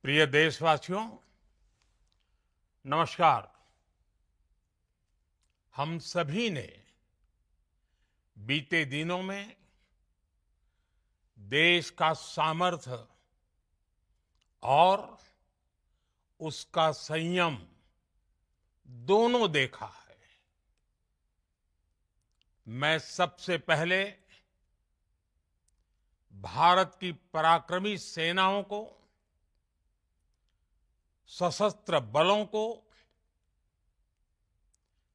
प्रिय देशवासियों, नमस्कार। हम सभी ने बीते दिनों में देश का सामर्थ्य और उसका संयम दोनों देखा है। मैं सबसे पहले भारत की पराक्रमी सेनाओं को, सशस्त्र बलों को,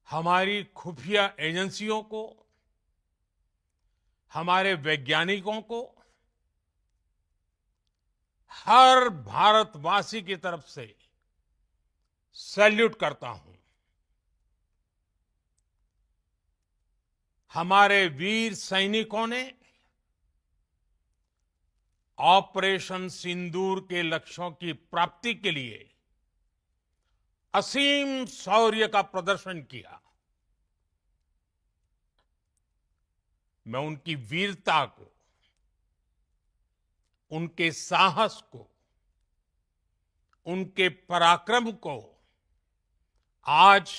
हमारी खुफिया एजेंसियों को, हमारे वैज्ञानिकों को, हर भारतवासी की तरफ से सैल्यूट करता हूं। हमारे वीर सैनिकों ने ऑपरेशन सिंदूर के लक्ष्यों की प्राप्ति के लिए असीम शौर्य का प्रदर्शन किया। मैं उनकी वीरता को, उनके साहस को, उनके पराक्रम को आज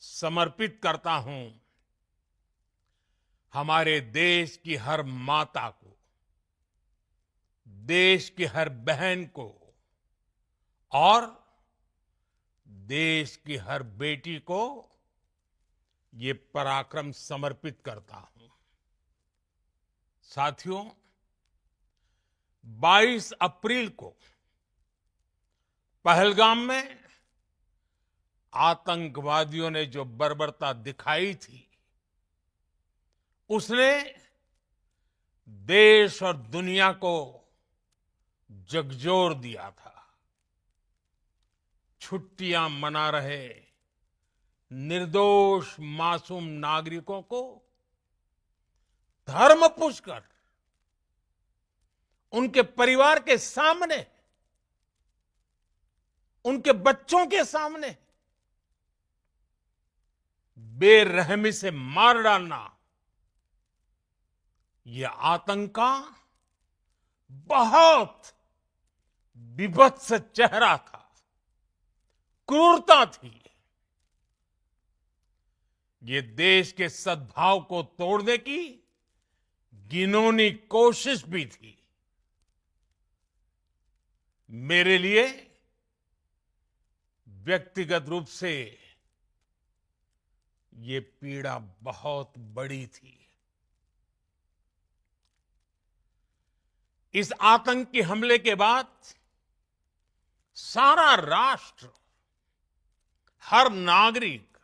समर्पित करता हूं हमारे देश की हर माता को, देश की हर बहन को और देश की हर बेटी को ये पराक्रम समर्पित करता हूं। साथियों, 22 अप्रैल को पहलगाम में आतंकवादियों ने जो बर्बरता दिखाई थी, उसने देश और दुनिया को झकझोर दिया था। छुट्टियां मना रहे निर्दोष मासूम नागरिकों को धर्म पूछकर उनके परिवार के सामने, उनके बच्चों के सामने बेरहमी से मार डालना, यह आतंक का बहुत विभत्स चेहरा था, क्रूरता थी। ये देश के सद्भाव को तोड़ने की घिनौनी कोशिश भी थी। मेरे लिए व्यक्तिगत रूप से ये पीड़ा बहुत बड़ी थी। इस आतंकी हमले के बाद सारा राष्ट्र, हर नागरिक,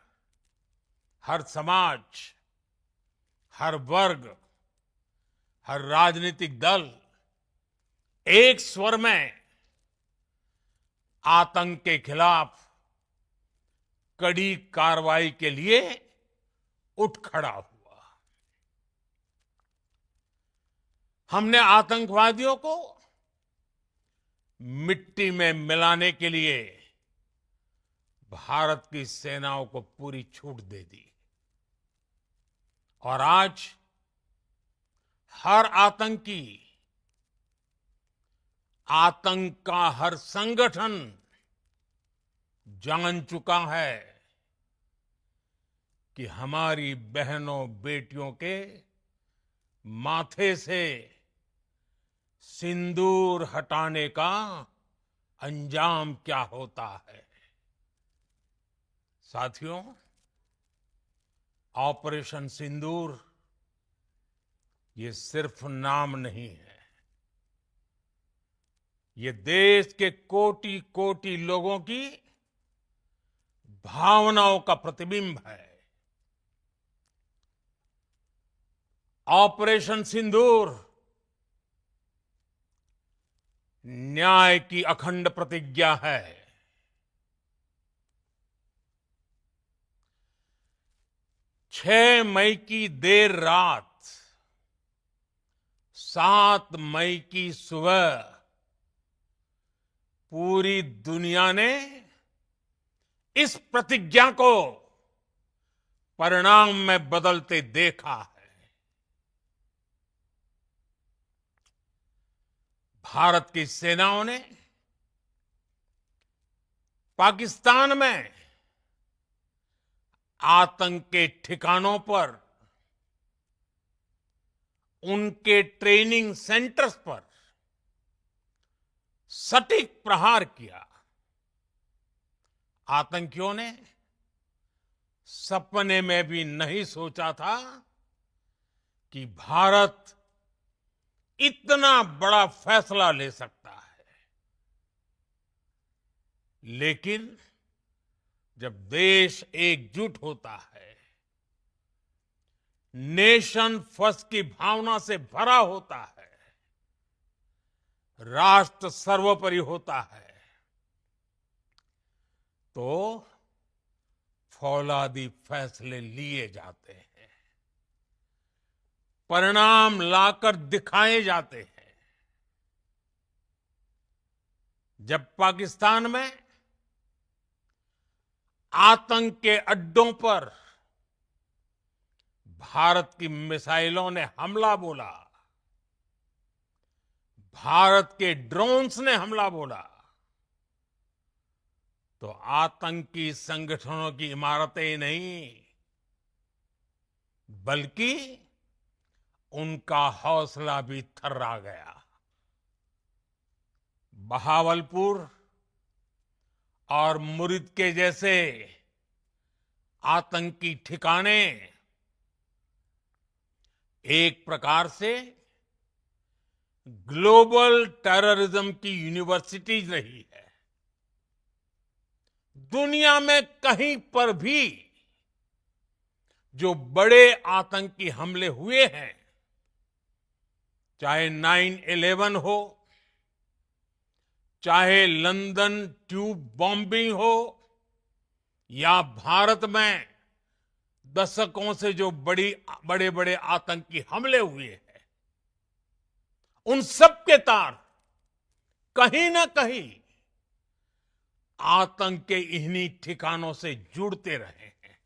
हर समाज, हर वर्ग, हर राजनीतिक दल एक स्वर में आतंक के खिलाफ कड़ी कार्रवाई के लिए उठ खड़ा हुआ। हमने आतंकवादियों को मिट्टी में मिलाने के लिए भारत की सेनाओं को पूरी छूट दे दी और आज हर आतंकी, आतंक का हर संगठन जान चुका है कि हमारी बहनों बेटियों के माथे से सिंदूर हटाने का अंजाम क्या होता है। साथियों, ऑपरेशन सिंदूर ये सिर्फ नाम नहीं है, ये देश के कोटि कोटि लोगों की भावनाओं का प्रतिबिंब है। ऑपरेशन सिंदूर न्याय की अखंड प्रतिज्ञा है। 6 मई की देर रात, 7 मई की सुबह पूरी दुनिया ने इस प्रतिज्ञा को परिणाम में बदलते देखा है। भारत की सेनाओं ने पाकिस्तान में आतंक के ठिकानों पर, उनके ट्रेनिंग सेंटर्स पर सटीक प्रहार किया। आतंकियों ने सपने में भी नहीं सोचा था कि भारत इतना बड़ा फैसला ले सकता है। लेकिन जब देश एकजुट होता है, नेशन फर्स्ट की भावना से भरा होता है, राष्ट्र सर्वोपरि होता है, तो फौलादी फैसले लिए जाते हैं, परिणाम लाकर दिखाए जाते हैं। जब पाकिस्तान में आतंक के अड्डों पर भारत की मिसाइलों ने हमला बोला, भारत के ड्रोन्स ने हमला बोला, तो आतंकी संगठनों की इमारतें नहीं, बल्कि उनका हौसला भी थर्रा गया। बहावलपुर और मुरिद के जैसे आतंकी ठिकाने एक प्रकार से ग्लोबल टेररिज्म की यूनिवर्सिटीज रही है। दुनिया में कहीं पर भी जो बड़े आतंकी हमले हुए हैं, चाहे 9/11 हो, चाहे लंदन ट्यूब बॉम्बिंग हो, या भारत में दशकों से जो बड़े बड़े आतंकी हमले हुए हैं, उन सब के तार कहीं ना कहीं आतंक के इन्हीं ठिकानों से जुड़ते रहे हैं।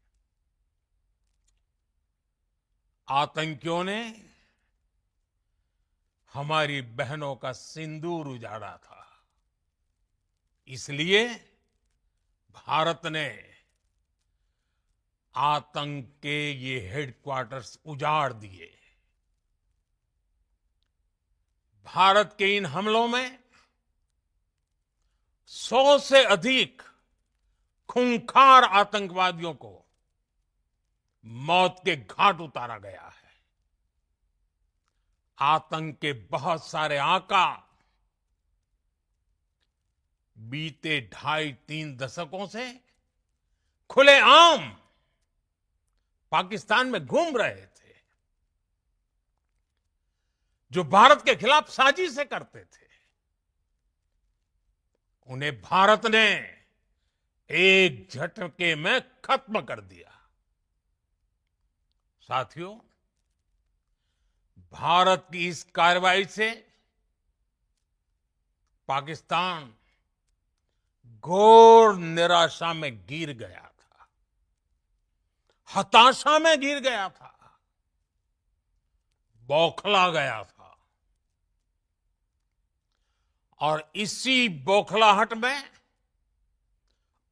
आतंकियों ने हमारी बहनों का सिंदूर उजाड़ा था, इसलिए भारत ने आतंक के ये हेडक्वार्टर्स उजाड़ दिए। भारत के इन हमलों में 100 से अधिक खूंखार आतंकवादियों को मौत के घाट उतारा गया है। आतंक के बहुत सारे आका बीते 2.5-3 दशकों से खुलेआम पाकिस्तान में घूम रहे थे, जो भारत के खिलाफ साजिशें करते थे। उन्हें भारत ने एक झटके में खत्म कर दिया। साथियों, भारत की इस कार्रवाई से पाकिस्तान घोर निराशा में गिर गया था, हताशा में गिर गया था, बौखला गया था। और इसी बौखलाहट में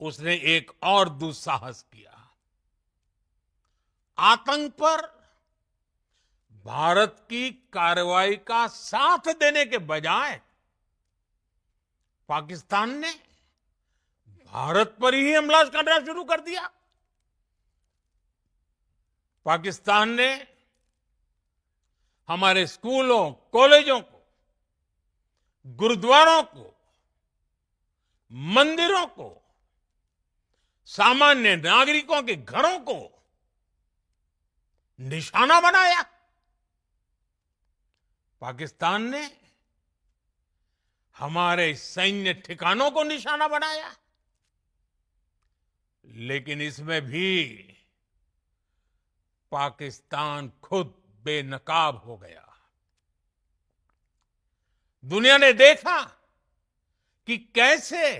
उसने एक और दुस्साहस किया। आतंक पर भारत की कार्रवाई का साथ देने के बजाय पाकिस्तान ने भारत पर ही हमला करना शुरू कर दिया। पाकिस्तान ने हमारे स्कूलों, कॉलेजों को, गुरुद्वारों को, मंदिरों को, सामान्य नागरिकों के घरों को निशाना बनाया। पाकिस्तान ने हमारे सैन्य ठिकानों को निशाना बनाया। लेकिन इसमें भी पाकिस्तान खुद बेनकाब हो गया। दुनिया ने देखा कि कैसे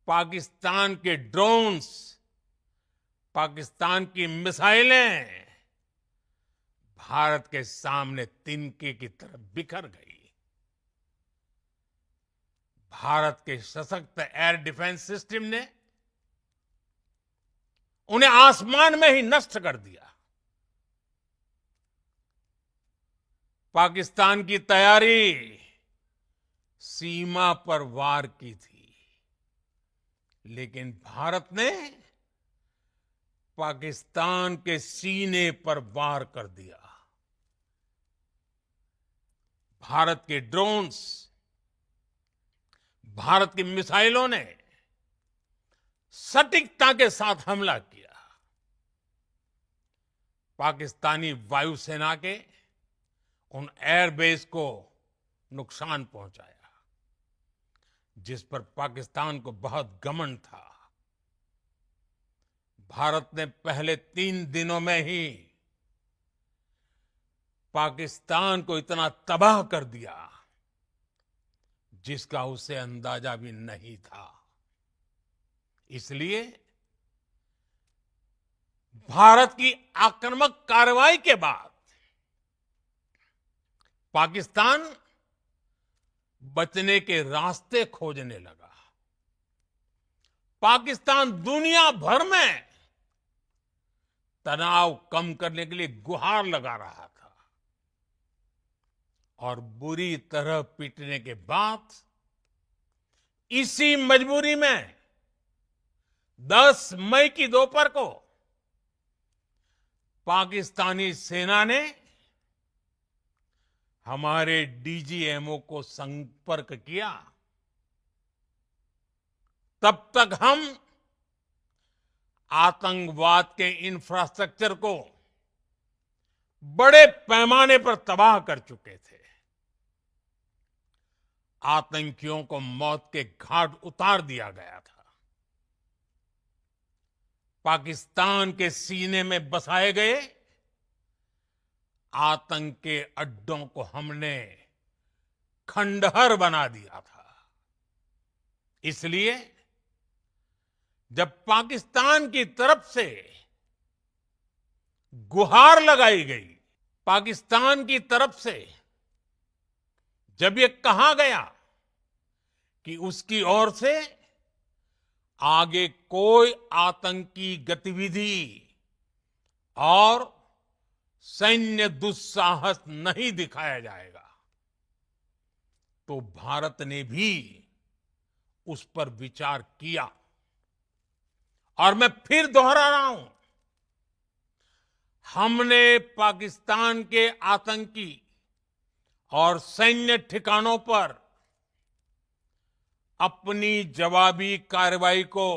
पाकिस्तान के ड्रोन्स, पाकिस्तान की मिसाइलें भारत के सामने तिनके की तरह बिखर गई। भारत के सशक्त एयर डिफेंस सिस्टम ने उन्हें आसमान में ही नष्ट कर दिया। पाकिस्तान की तैयारी सीमा पर वार की थी, लेकिन भारत ने पाकिस्तान के सीने पर वार कर दिया। भारत के ड्रोन्स, भारत की मिसाइलों ने सटीकता के साथ हमला किया। पाकिस्तानी वायुसेना के उन एयरबेस को नुकसान पहुंचाया, जिस पर पाकिस्तान को बहुत घमंड था। भारत ने पहले 3 दिनों में ही पाकिस्तान को इतना तबाह कर दिया जिसका उसे अंदाजा भी नहीं था। इसलिए भारत की आक्रामक कार्रवाई के बाद पाकिस्तान बचने के रास्ते खोजने लगा। पाकिस्तान दुनिया भर में तनाव कम करने के लिए गुहार लगा रहा था और बुरी तरह पीटने के बाद इसी मजबूरी में 10 मई की दोपहर को पाकिस्तानी सेना ने हमारे डीजीएमओ को संपर्क किया। तब तक हम आतंकवाद के इंफ्रास्ट्रक्चर को बड़े पैमाने पर तबाह कर चुके थे। आतंकियों को मौत के घाट उतार दिया गया था। पाकिस्तान के सीने में बसाए गए आतंक के अड्डों को हमने खंडहर बना दिया था। इसलिए जब पाकिस्तान की तरफ से गुहार लगाई गई, पाकिस्तान की तरफ से जब ये कहा गया कि उसकी ओर से आगे कोई आतंकी गतिविधि और सैन्य दुस्साहस नहीं दिखाया जाएगा, तो भारत ने भी उस पर विचार किया। और मैं फिर दोहरा रहा हूं, हमने पाकिस्तान के आतंकी और सैन्य ठिकानों पर अपनी जवाबी कार्रवाई को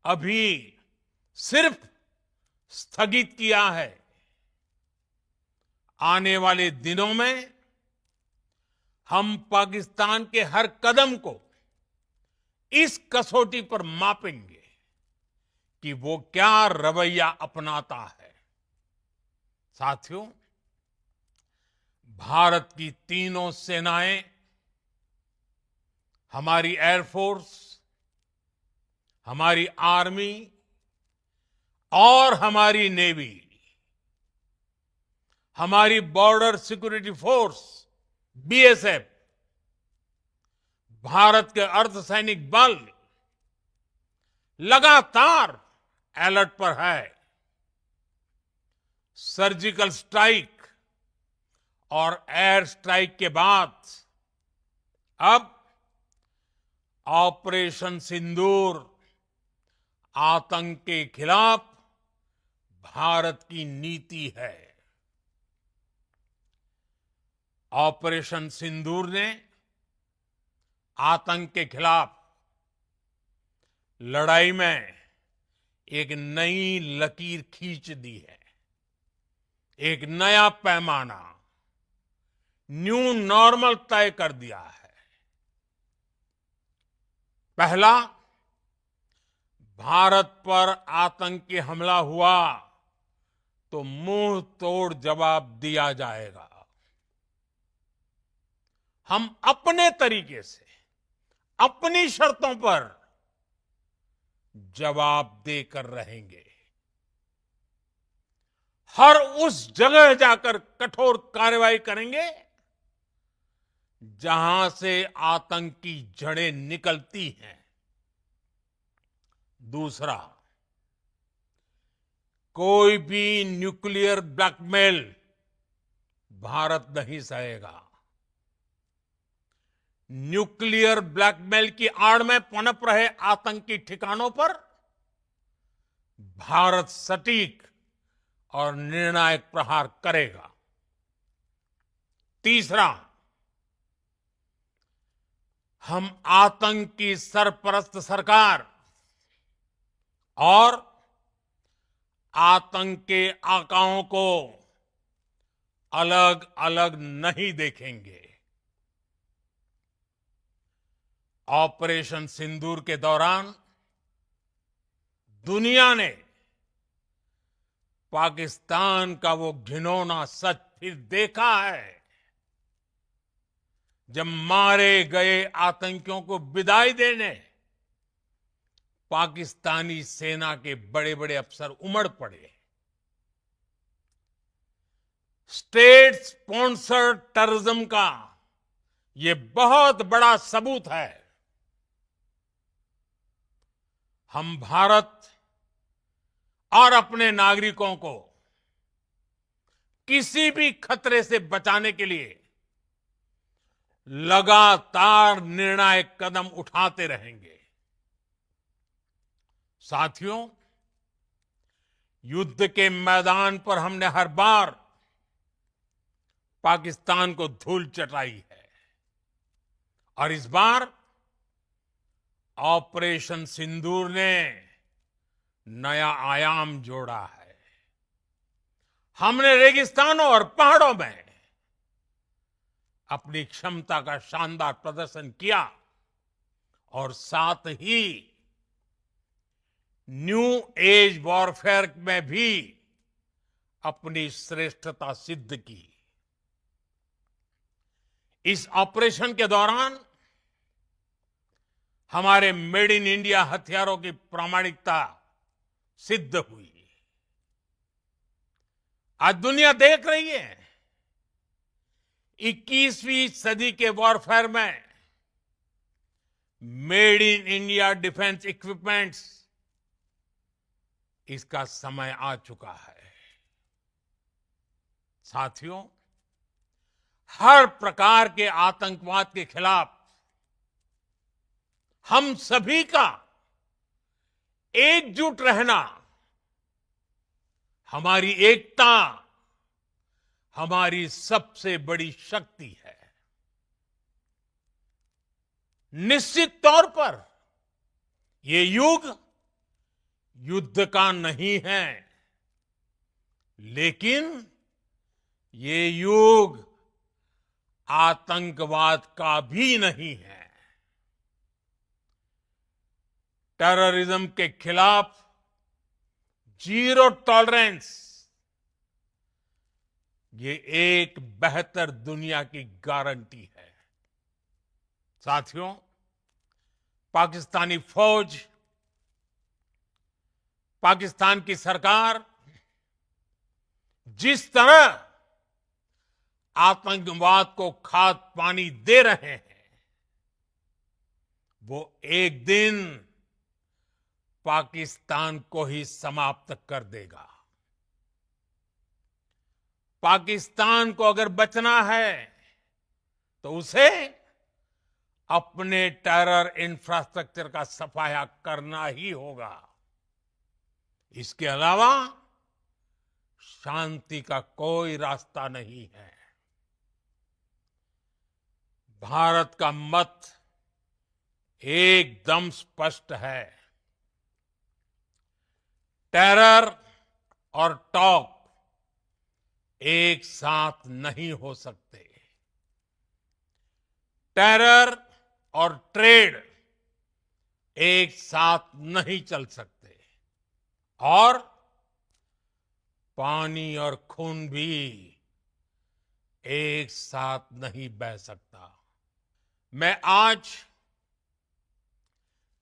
अभी सिर्फ स्थगित किया है। आने वाले दिनों में हम पाकिस्तान के हर कदम को इस कसौटी पर मापेंगे कि वो क्या रवैया अपनाता है। साथियों, भारत की तीनों सेनाएं, हमारी एयरफोर्स, हमारी आर्मी और हमारी नेवी, हमारी border security force BSF, Bharat के अर्धसैनिक बल लगातार अलर्ट पर है। सर्जिकल स्ट्राइक और एयर स्ट्राइक के बाद अब ऑपरेशन सिंदूर आतंक के खिलाफ भारत की नीति है। ऑपरेशन सिंदूर ने आतंक के खिलाफ लड़ाई में एक नई लकीर खींच दी है। एक नया पैमाना, न्यू नॉर्मल तय कर दिया है। पहला, भारत पर आतंकी हमला हुआ तो मुंह तोड़ जवाब दिया जाएगा। हम अपने तरीके से, अपनी शर्तों पर जवाब देकर रहेंगे। हर उस जगह जाकर कठोर कार्रवाई करेंगे जहां से आतंक की जड़ें निकलती हैं। दूसरा, कोई भी न्यूक्लियर ब्लैकमेल भारत नहीं सहेगा। न्यूक्लियर ब्लैकमेल की आड़ में पनप रहे आतंकी ठिकानों पर भारत सटीक और निर्णायक प्रहार करेगा। तीसरा, हम आतंक की सरपरस्त सरकार और आतंक के आकाओं को अलग अलग नहीं देखेंगे। ऑपरेशन सिंदूर के दौरान दुनिया ने पाकिस्तान का वो घिनौना सच फिर देखा है, जब मारे गए आतंकियों को विदाई देने पाकिस्तानी सेना के बड़े बड़े अफसर उमड़ पड़े। स्टेट स्पॉन्सर्ड टेररिज्म का ये बहुत बड़ा सबूत है। हम भारत और अपने नागरिकों को किसी भी खतरे से बचाने के लिए लगातार निर्णायक कदम उठाते रहेंगे। साथियों, युद्ध के मैदान पर हमने हर बार पाकिस्तान को धूल चटाई है और इस बार ऑपरेशन सिंदूर ने नया आयाम जोड़ा है। हमने रेगिस्तानों और पहाड़ों में अपनी क्षमता का शानदार प्रदर्शन किया और साथ ही न्यू एज वॉरफेयर में भी अपनी श्रेष्ठता सिद्ध की। इस ऑपरेशन के दौरान हमारे मेड इन इंडिया हथियारों की प्रामाणिकता सिद्ध हुई। आज दुनिया देख रही है 21वीं सदी के वॉरफेयर में made in India defence equipments, इसका समय आ चुका है। साथियों, हर प्रकार के आतंकवाद के खिलाफ हम सभी का एकजुट रहना, हमारी एकता हमारी सबसे बड़ी शक्ति है। निश्चित तौर पर ये युग युद्ध का नहीं है, लेकिन ये युग आतंकवाद का भी नहीं है। टेररिज्म के खिलाफ जीरो टॉलरेंस, ये एक बेहतर दुनिया की गारंटी है। साथियों, पाकिस्तानी फौज, पाकिस्तान की सरकार जिस तरह आतंकवाद को खाद पानी दे रहे हैं, वो एक दिन पाकिस्तान को ही समाप्त कर देगा। पाकिस्तान को अगर बचना है तो उसे अपने टेरर इंफ्रास्ट्रक्चर का सफाया करना ही होगा। इसके अलावा शांति का कोई रास्ता नहीं है। भारत का मत एकदम स्पष्ट है। टेरर और टॉक एक साथ नहीं हो सकते। टेरर और ट्रेड एक साथ नहीं चल सकते और पानी और खून भी एक साथ नहीं बह सकता। मैं आज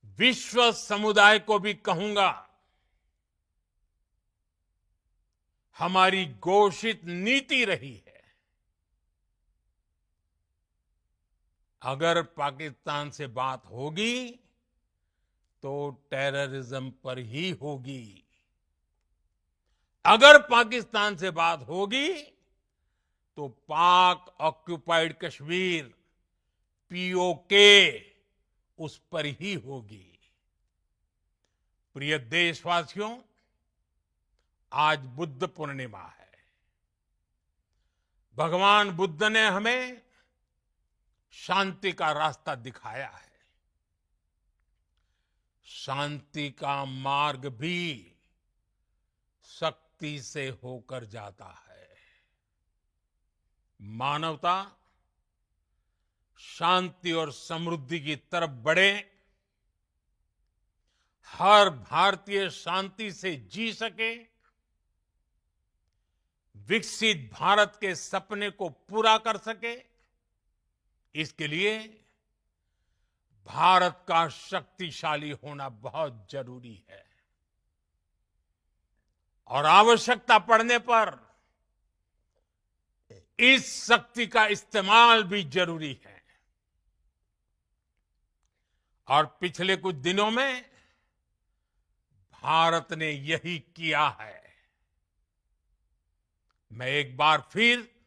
विश्व समुदाय को भी कहूंगा, हमारी घोषित नीति रही है अगर पाकिस्तान से बात होगी तो टेररिज्म पर ही होगी। अगर पाकिस्तान से बात होगी तो पाक ऑक्युपाइड कश्मीर पीओके उस पर ही होगी। प्रिय देशवासियों, आज बुद्ध पूर्णिमा है। भगवान बुद्ध ने हमें शांति का रास्ता दिखाया है। शांति का मार्ग भी शक्ति से होकर जाता है। मानवता शांति और समृद्धि की तरफ बढ़े, हर भारतीय शांति से जी सके, विकसित भारत के सपने को पूरा कर सके, इसके लिए भारत का शक्तिशाली होना बहुत जरूरी है। और आवश्यकता पड़ने पर इस शक्ति का इस्तेमाल भी जरूरी है। और पिछले कुछ दिनों में भारत ने यही किया है। मैं एक बार फिर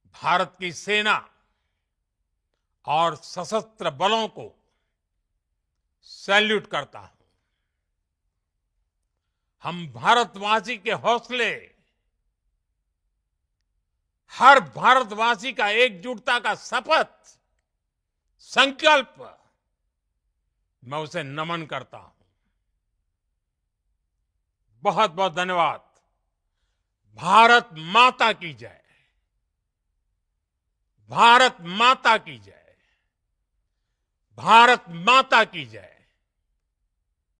भारत की सेना और सशस्त्र बलों को सैल्यूट करता हूं। हम भारतवासी के हौसले, हर भारतवासी का एकजुटता का शपथ, संकल्प, मैं उसे नमन करता हूं। बहुत बहुत धन्यवाद। भारत माता की जय। भारत माता की जय। भारत माता की जय।